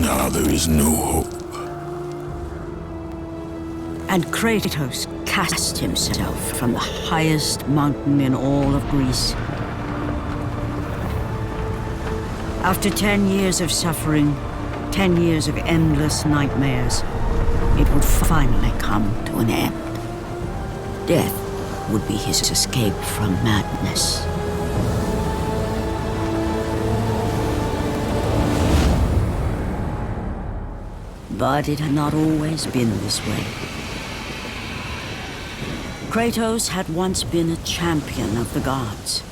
Now there is no hope. And Kratos cast himself from the highest mountain in all of Greece. After 10 years of suffering, 10 years of endless nightmares, it would finally come to an end. Death would be his escape from madness. But it had not always been this way. Kratos had once been a champion of the gods.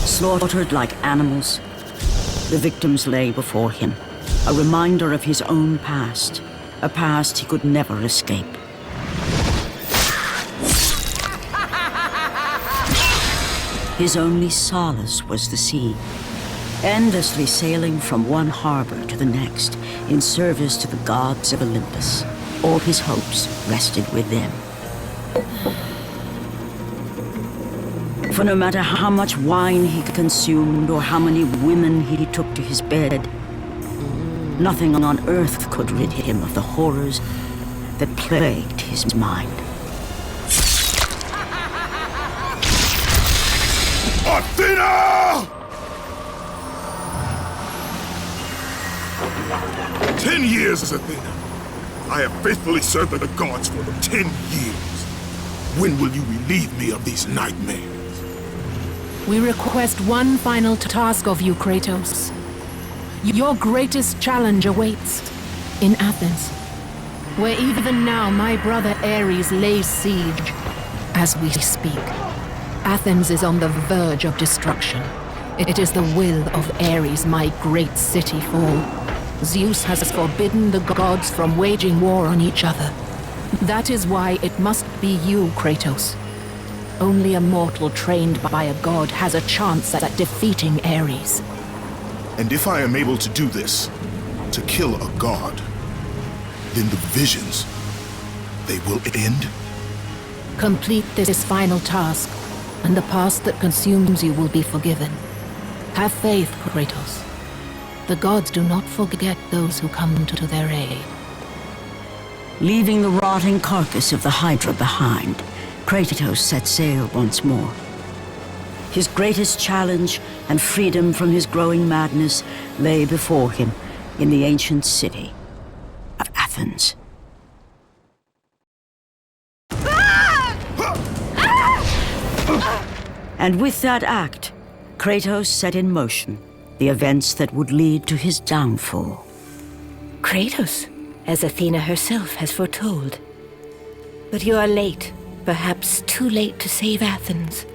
Slaughtered like animals, the victims lay before him, a reminder of his own past, a past he could never escape. His only solace was the sea, endlessly sailing from one harbor to the next in service to the gods of Olympus. All his hopes rested with them. For no matter how much wine he consumed or how many women he took to his bed, nothing on earth could rid him of the horrors that plagued his mind. Athena! 10 years, Athena. I have faithfully served the gods for them 10 years. When will you relieve me of these nightmares? We request one final task of you, Kratos. Your greatest challenge awaits in Athens, where even now my brother Ares lays siege as we speak. Athens is on the verge of destruction. It is the will of Ares my great city fall. Zeus has forbidden the gods from waging war on each other. That is why it must be you, Kratos. Only a mortal trained by a god has a chance at defeating Ares. And if I am able to do this, to kill a god, then the visions, they will end? Complete this final task, and the past that consumes you will be forgiven. Have faith, Kratos. The gods do not forget those who come to their aid. Leaving the rotting carcass of the Hydra behind, Kratos set sail once more. His greatest challenge and freedom from his growing madness lay before him in the ancient city of Athens. And with that act, Kratos set in motion the events that would lead to his downfall. Kratos, as Athena herself has foretold. But you are late. Perhaps too late to save Athens.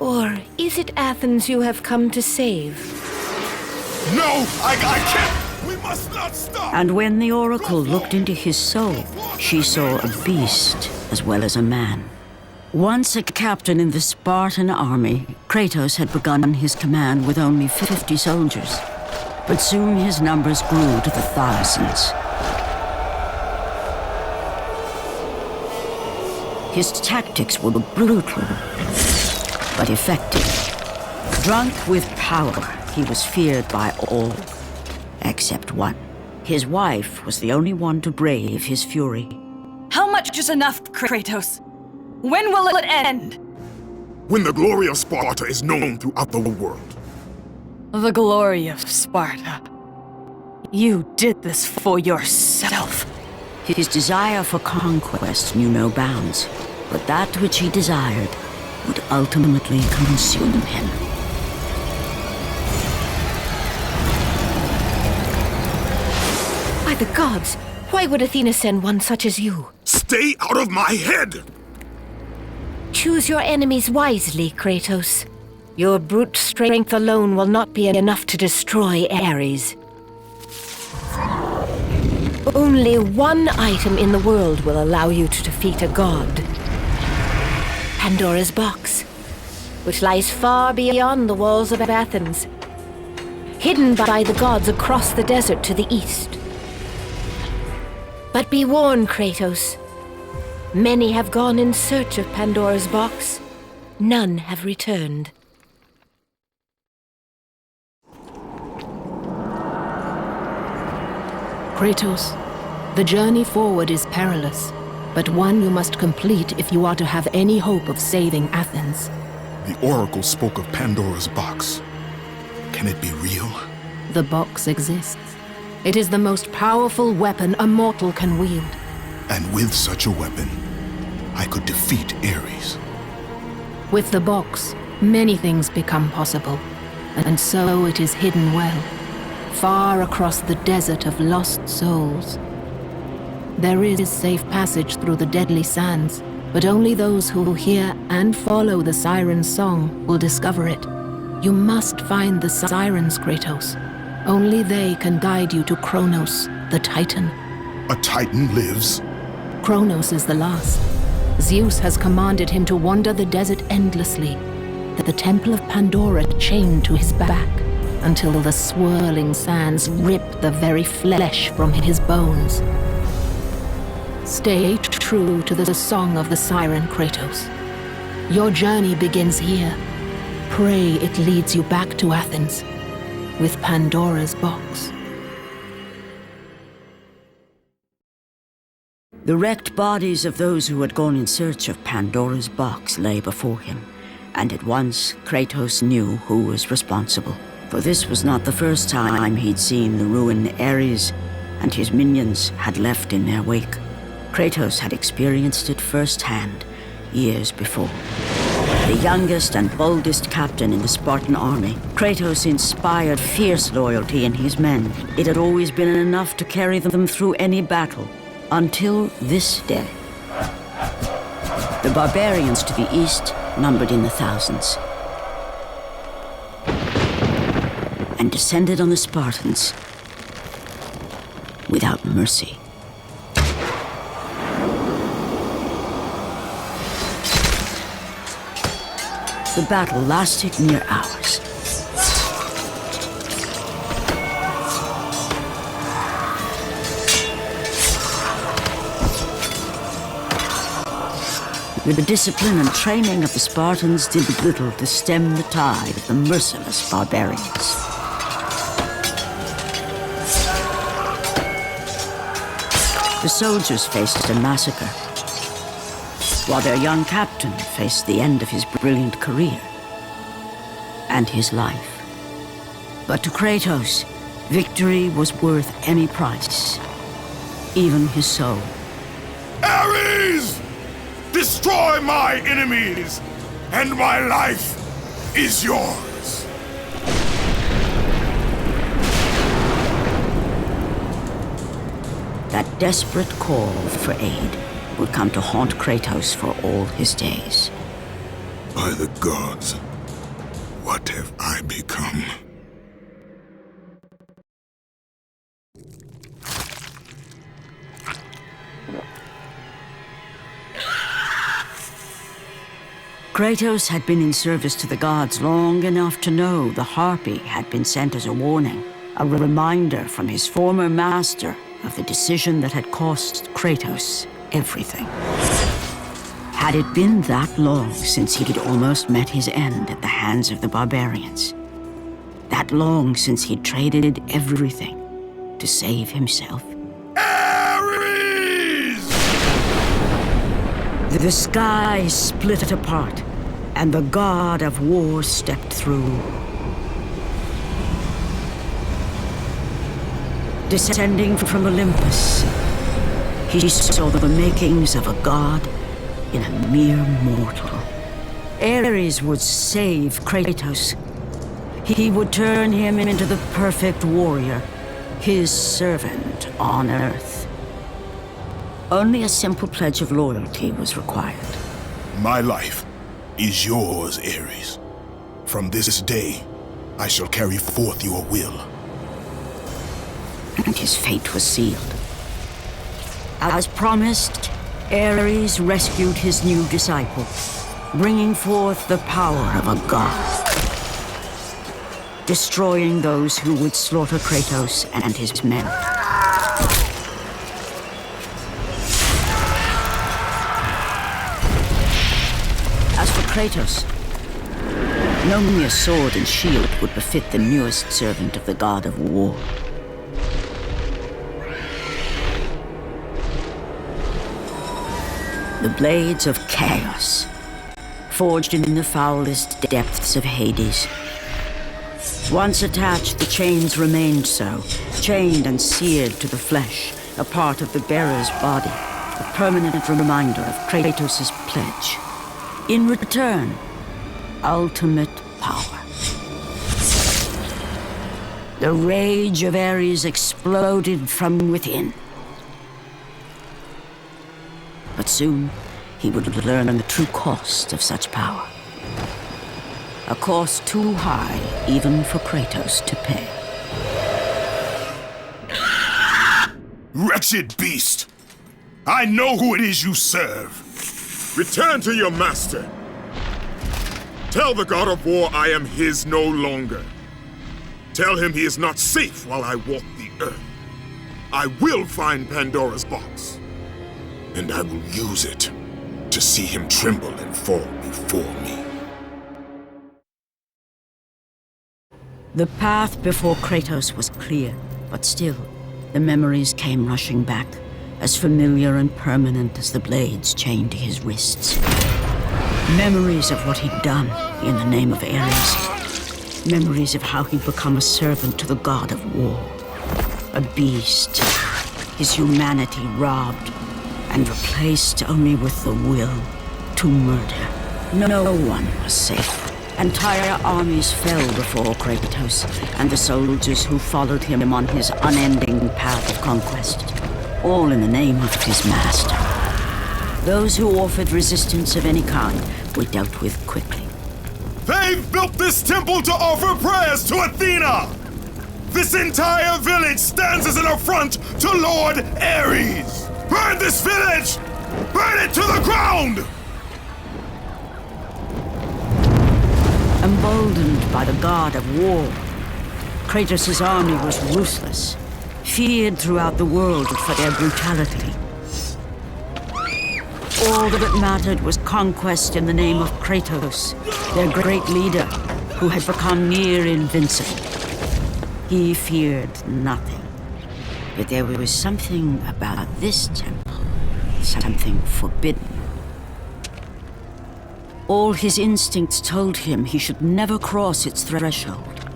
Or is it Athens you have come to save? No! I can't! We must not stop! And when the Oracle looked into his soul, she saw a beast as well as a man. Once a captain in the Spartan army, Kratos had begun his command with only 50 soldiers. But soon his numbers grew to the thousands. His tactics were brutal, but effective. Drunk with power, he was feared by all, except one. His wife was the only one to brave his fury. How much is enough, Kratos? When will it end? When the glory of Sparta is known throughout the world. The glory of Sparta. You did this for yourself. His desire for conquest knew no bounds, but that which he desired would ultimately consume him. By the gods, why would Athena send one such as you? Stay out of my head! Choose your enemies wisely, Kratos. Your brute strength alone will not be enough to destroy Ares. Only one item in the world will allow you to defeat a god. Pandora's box. which lies far beyond the walls of Athens, hidden by the gods across the desert to the east. But be warned, Kratos. Many have gone in search of Pandora's box. None have returned. Kratos, the journey forward is perilous, but one you must complete if you are to have any hope of saving Athens. The Oracle spoke of Pandora's box. Can it be real? The box exists. It is the most powerful weapon a mortal can wield. And with such a weapon, I could defeat Ares. With the box, many things become possible, and so it is hidden well, far across the desert of lost souls. There is safe passage through the deadly sands, but only those who hear and follow the siren's song will discover it. You must find the sirens, Kratos. Only they can guide you to Kronos, the Titan. A Titan lives? Kronos is the last. Zeus has commanded him to wander the desert endlessly, the temple of Pandora chained to his back, until the swirling sands rip the very flesh from his bones. Stay true to the song of the siren, Kratos. Your journey begins here. Pray it leads you back to Athens, with Pandora's box. The wrecked bodies of those who had gone in search of Pandora's box lay before him, and at once Kratos knew who was responsible. For this was not the first time he'd seen the ruin Ares and his minions had left in their wake. Kratos had experienced it firsthand, years before. The youngest and boldest captain in the Spartan army, Kratos inspired fierce loyalty in his men. It had always been enough to carry them through any battle, until this day. The barbarians to the east numbered in the thousands, and descended on the Spartans without mercy. The battle lasted near hours. The discipline and training of the Spartans did little to stem the tide of the merciless barbarians. The soldiers faced a massacre, while their young captain faced the end of his brilliant career and his life. But to Kratos, victory was worth any price, even his soul. Ares! Destroy my enemies, and my life is yours. That desperate call for aid would come to haunt Kratos for all his days. By the gods, what have I become? Kratos had been in service to the gods long enough to know the Harpy had been sent as a warning, a reminder from his former master of the decision that had cost Kratos everything. Had it been that long since he'd almost met his end at the hands of the barbarians? That long since he'd traded everything to save himself? The sky split apart, and the god of war stepped through. Descending from Olympus, he saw the makings of a god in a mere mortal. Ares would save Kratos. He would turn him into the perfect warrior, his servant on Earth. Only a simple pledge of loyalty was required. My life is yours, Ares. From this day, I shall carry forth your will. And his fate was sealed. As promised, Ares rescued his new disciple, bringing forth the power of a god, destroying those who would slaughter Kratos and his men. As for Kratos, no mere sword and shield would befit the newest servant of the god of war. The blades of chaos, forged in the foulest depths of Hades. Once attached, the chains remained so, chained and seared to the flesh, a part of the bearer's body, a permanent reminder of Kratos' pledge. In return, ultimate power. The rage of Ares exploded from within. But soon, he would learn the true cost of such power. A cost too high even for Kratos to pay. Wretched beast! I know who it is you serve. Return to your master. Tell the god of war I am his no longer. Tell him he is not safe while I walk the earth. I will find Pandora's box. And I will use it to see him tremble and fall before me. The path before Kratos was clear, but still, the memories came rushing back, as familiar and permanent as the blades chained to his wrists. Memories of what he'd done in the name of Ares. Memories of how he'd become a servant to the god of war. A beast, his humanity robbed, and replaced only with the will to murder. No one was safe. Entire armies fell before Kratos and the soldiers who followed him on his unending path of conquest, all in the name of his master. Those who offered resistance of any kind were dealt with quickly. They've built this temple to offer prayers to Athena! This entire village stands as an affront to Lord Ares! Burn this village! Burn it to the ground! Emboldened by the god of war, Kratos' army was ruthless, feared throughout the world for their brutality. All that mattered was conquest in the name of Kratos, their great leader, who had become near invincible. He feared nothing. But there was something about this temple, something forbidden. All his instincts told him he should never cross its threshold.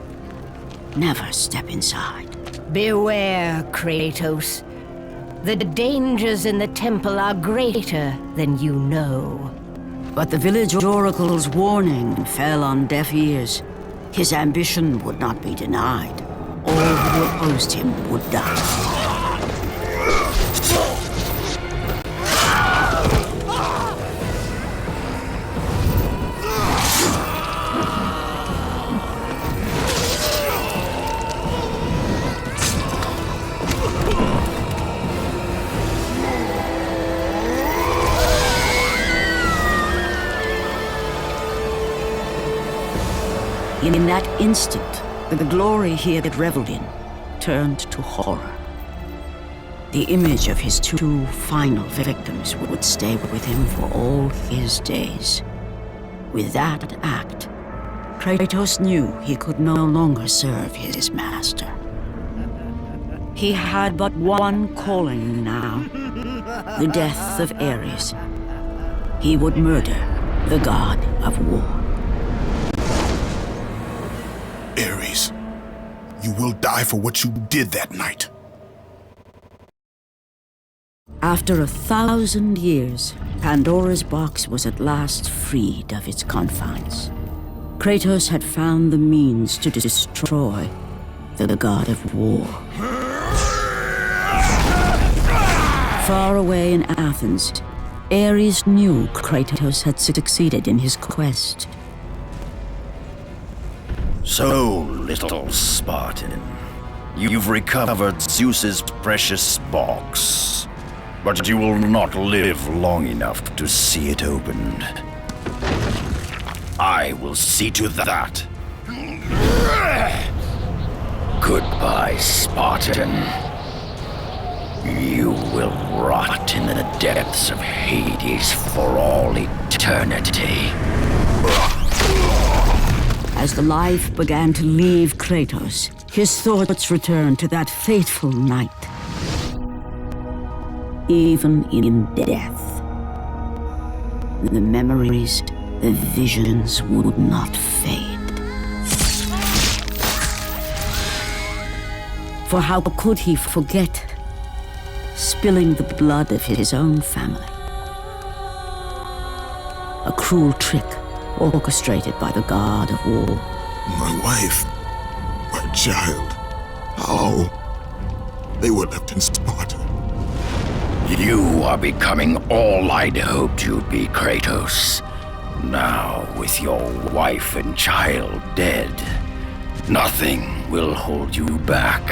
Never step inside. Beware, Kratos. The dangers in the temple are greater than you know. But the village oracle's warning fell on deaf ears. His ambition would not be denied. All who opposed him would die. In that instant, the glory he had reveled in turned to horror. The image of his two final victims would stay with him for all his days. With that act, Kratos knew he could no longer serve his master. He had but one calling now, the death of Ares. He would murder the god of war. Ares, you will die for what you did that night. After 1,000 years, Pandora's box was at last freed of its confines. Kratos had found the means to destroy the god of war. Far away in Athens, Ares knew Kratos had succeeded in his quest. So, little Spartan, you've recovered Zeus's precious box, but you will not live long enough to see it opened. I will see to that. Goodbye, Spartan. You will rot in the depths of Hades for all eternity. As the life began to leave Kratos, his thoughts returned to that fateful night. Even in death, the memories, the visions would not fade. For how could he forget spilling the blood of his own family? A cruel trick orchestrated by the god of war. My wife, my child, how? They were left in Sparta. You are becoming all I'd hoped you'd be, Kratos. Now, with your wife and child dead, nothing will hold you back.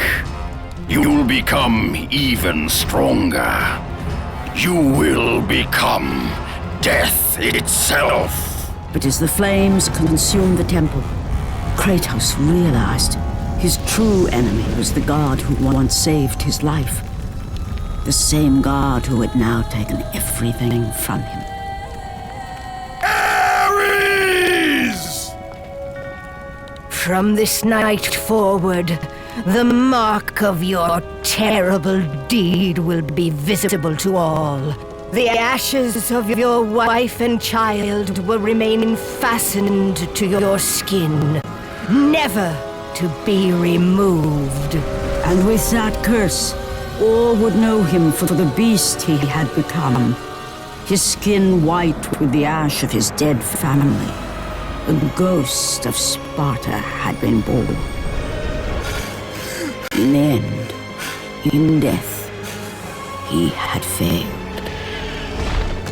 You'll become even stronger. You will become death itself. But as the flames consumed the temple, Kratos realized his true enemy was the god who once saved his life. The same god who had now taken everything from him. Ares! From this night forward, the mark of your terrible deed will be visible to all. The ashes of your wife and child will remain fastened to your skin, never to be removed. And with that curse, all would know him for the beast he had become. His skin white with the ash of his dead family. The ghost of Sparta had been born. In the end, in death, he had failed.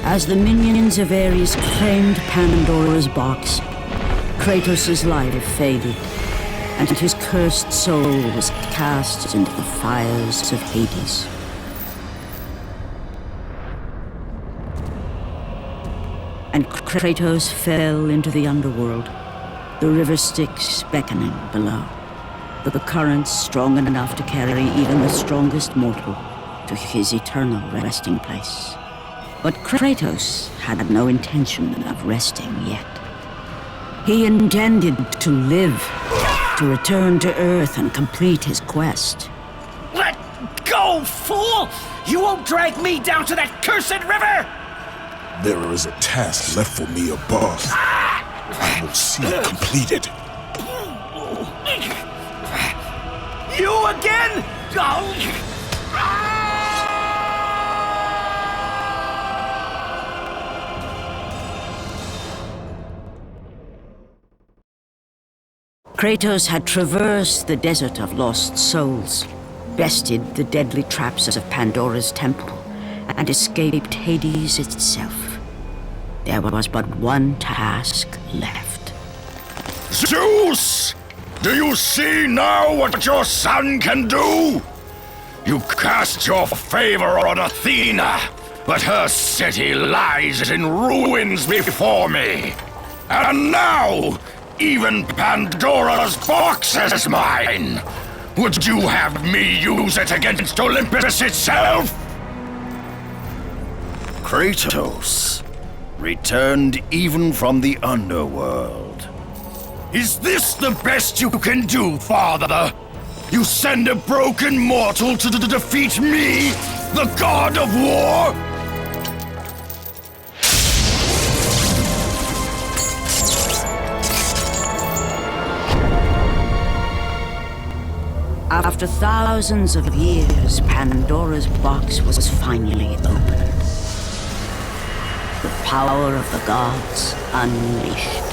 As the minions of Ares claimed Pandora's box, Kratos' life faded, and his cursed soul was cast into the fires of Hades. And Kratos fell into the underworld, the river Styx beckoning below, but the currents strong enough to carry even the strongest mortal to his eternal resting place. But Kratos had no intention of resting yet. He intended to live, to return to Earth and complete his quest. Let go, fool! You won't drag me down to that cursed river! There is a task left for me above. I will see it completed. You again? Kratos had traversed the desert of lost souls, bested the deadly traps of Pandora's temple, and escaped Hades itself. There was but one task left. Zeus! Do you see now what your son can do? You cast your favor on Athena, but her city lies in ruins before me. And now, even Pandora's box is mine. Would you have me use it against Olympus itself? Kratos, returned even from the underworld. Is this the best you can do, Father? You send a broken mortal to defeat me, the god of war? After thousands of years, Pandora's box was finally opened. The power of the gods unleashed.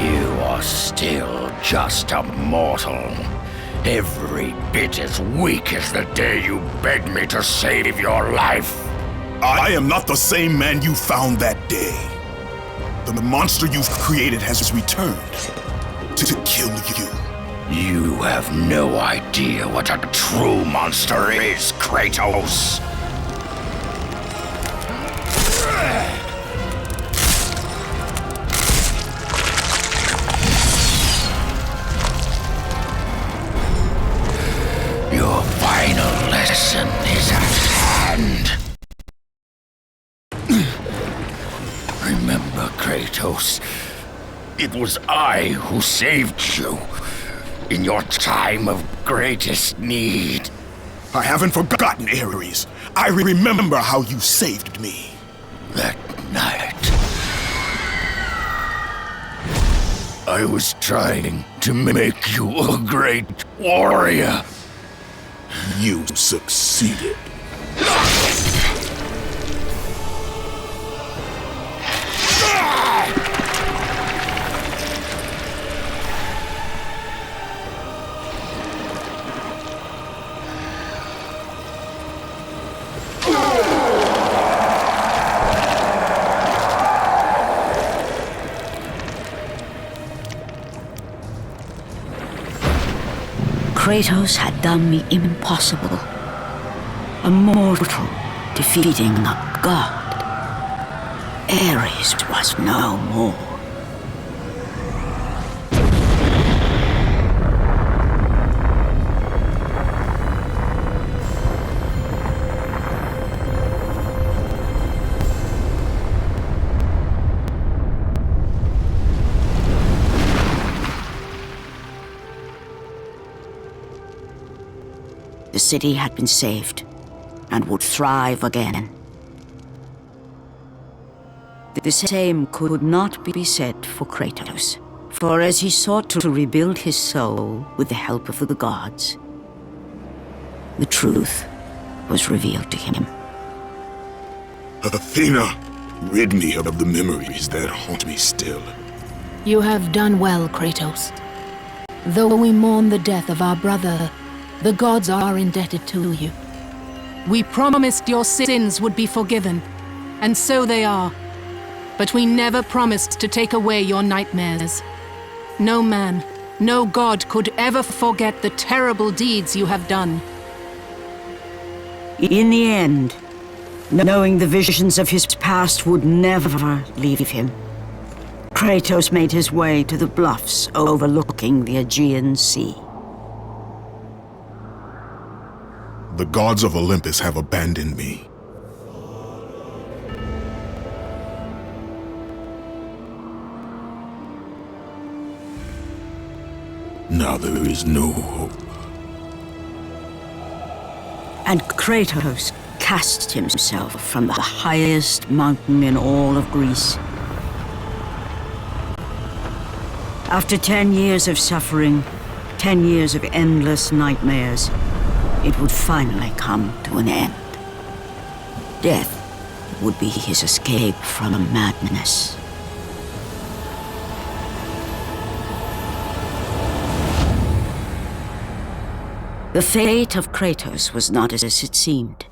You are still just a mortal. Every bit as weak as the day you begged me to save your life. I am not the same man you found that day. The monster you've created has returned to kill you. You have no idea what a true monster is, Kratos. Your final lesson is at hand. Remember, Kratos, it was I who saved you in your time of greatest need. I haven't forgotten, Ares. I remember how you saved me. That night, I was trying to make you a great warrior. You succeeded. Kratos had done the impossible. A mortal defeating a god. Ares was no more. The city had been saved and would thrive again. The same could not be said for Kratos, for as he sought to rebuild his soul with the help of the gods, the truth was revealed to him. Athena, rid me of the memories that haunt me still. You have done well, Kratos. Though we mourn the death of our brother, the gods are indebted to you. We promised your sins would be forgiven, and so they are. But we never promised to take away your nightmares. No man, no god could ever forget the terrible deeds you have done. In the end, knowing the visions of his past would never leave him, Kratos made his way to the bluffs overlooking the Aegean Sea. The gods of Olympus have abandoned me. Now there is no hope. And Kratos cast himself from the highest mountain in all of Greece. After 10 years of suffering, 10 years of endless nightmares, it would finally come to an end. Death would be his escape from madness. The fate of Kratos was not as it seemed.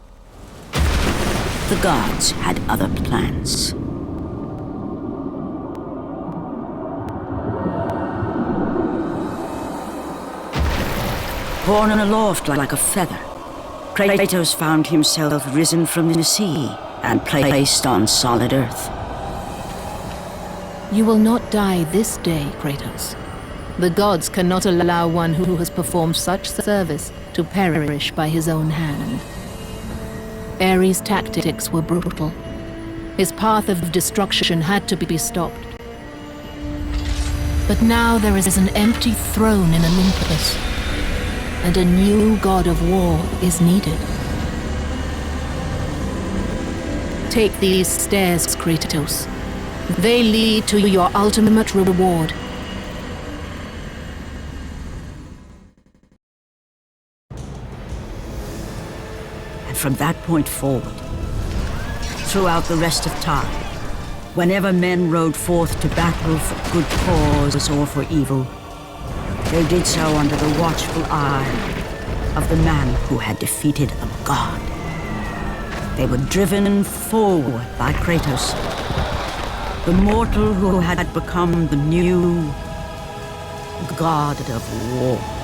The gods had other plans. Born aloft like a feather, Kratos found himself risen from the sea and placed on solid earth. You will not die this day, Kratos. The gods cannot allow one who has performed such service to perish by his own hand. Ares' tactics were brutal. His path of destruction had to be stopped. But now there is an empty throne in Olympus, and a new god of war is needed. Take these stairs, Kratos. They lead to your ultimate reward. And from that point forward, throughout the rest of time, whenever men rode forth to battle for good cause or for evil, they did so under the watchful eye of the man who had defeated a god. They were driven forward by Kratos, the mortal who had become the new god of war.